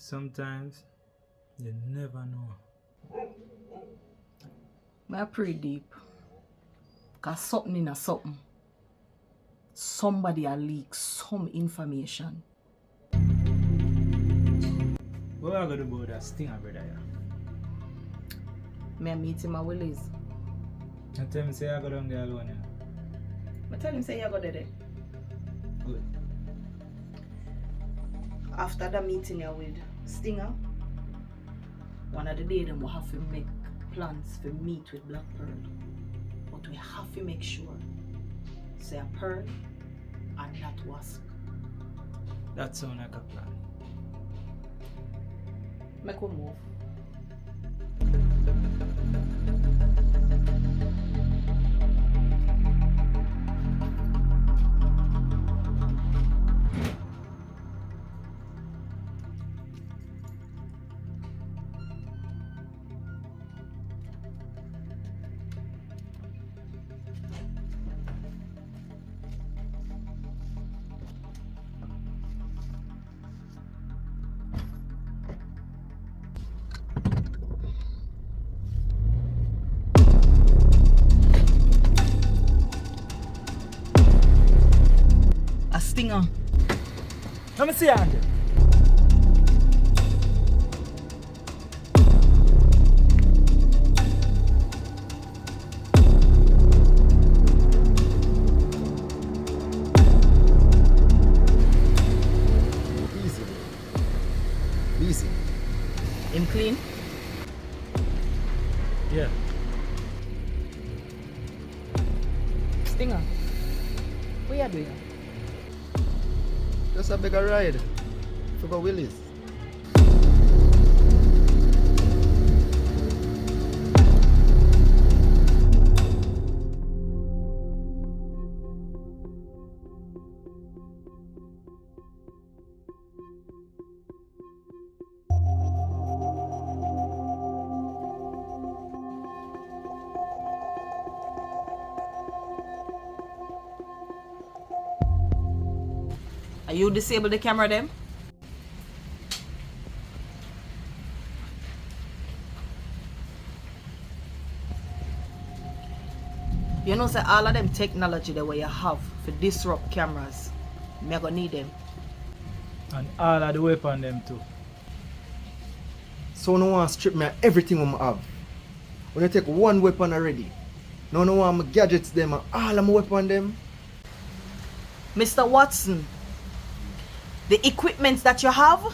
Sometimes you never know. I pray deep. Cause something in a something. Somebody a leak some information. What are you going to do about that stinger, brother? Me meet him at Willie's. I tell me say I go down there alone. I tell him say you go there. Good. After the meeting here with Stinger, one of the days them will have to make plans to meet with Black Pearl. But we have to make sure say a Pearl and not Wask. That sounds like a plan. Make we move. A Stinger. Let me see Andy. Easy. Him clean? Yeah. Stinger. What you doing? Just a bigger ride. Forgot Willie's. Are you disable the camera them? You know say all of them technology that way you have for disrupt cameras, me gonna need them. And all of the weapon them too. So no one strip me of everything I have. When I take one weapon already, no want my gadgets them and all of my weapon them. Mr. Watson, the equipment that you have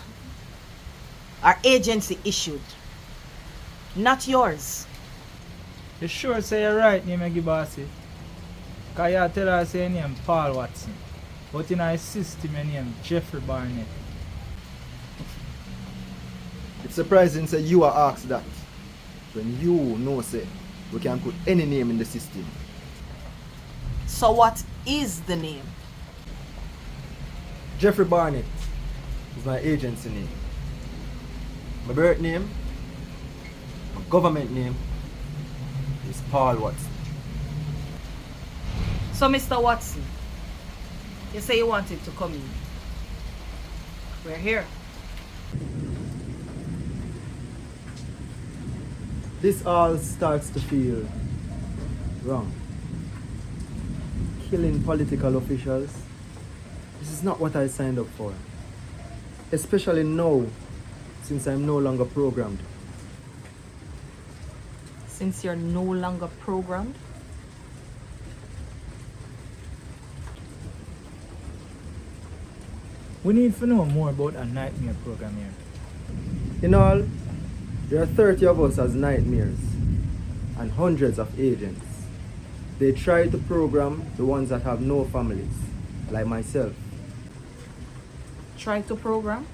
are agency issued, not yours. You sure say you're right, name you bossy? Cause you tell her say your name Paul Watson. But in our system your name Jeffrey Barnett. It's surprising say you are asked that. When you know say we can put any name in the system. So what is the name? Jeffrey Barnett is my agency name. My birth name, my government name is Paul Watson. So Mr. Watson, you say you wanted to come in. We're here. This all starts to feel wrong. Killing political officials. This is not what I signed up for. Especially now, since I'm no longer programmed. Since you're no longer programmed? We need to know more about a nightmare program here. In all, there are 30 of us as nightmares and hundreds of agents. They try to program the ones that have no families, like myself. Try to program?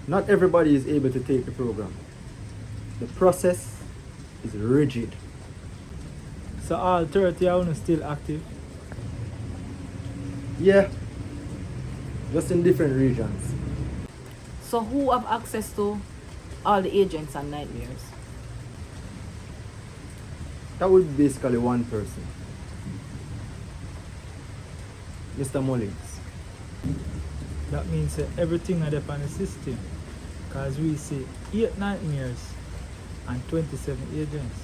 Not everybody is able to take the program. The process is rigid. So all 30 are still active? Yeah, just in different regions. So who have access to all the agents and nightmares? That would be basically one person. Mr. Mullins. That means that everything are there on the system. Because we see 8 nightmares and 27 agents.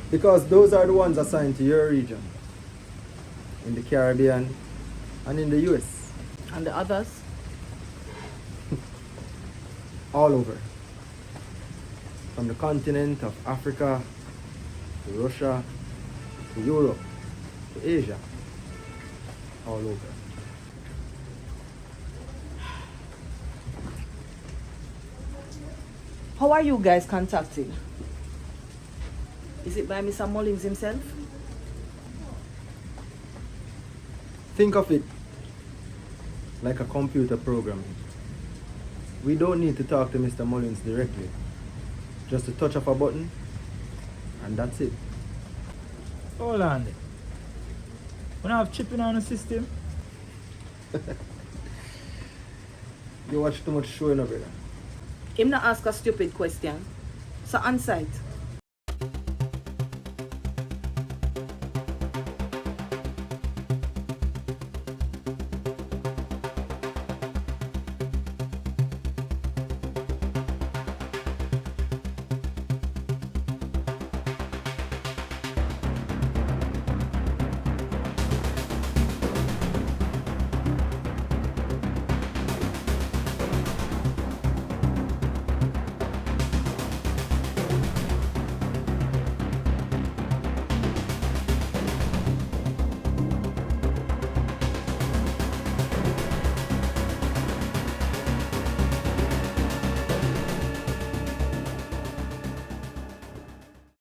Because those are the ones assigned to your region. In the Caribbean and in the US. And the others? All over. From the continent of Africa to Russia to Europe to Asia. All over. How are you guys contacted? Is it by Mr. Mullins himself? Think of it like a computer programming. We don't need to talk to Mr. Mullins directly. Just a touch of a button, and that's it. Hold on there. When I have chipping on the system, You watch too much show, brother. Him not ask a stupid question. So on site,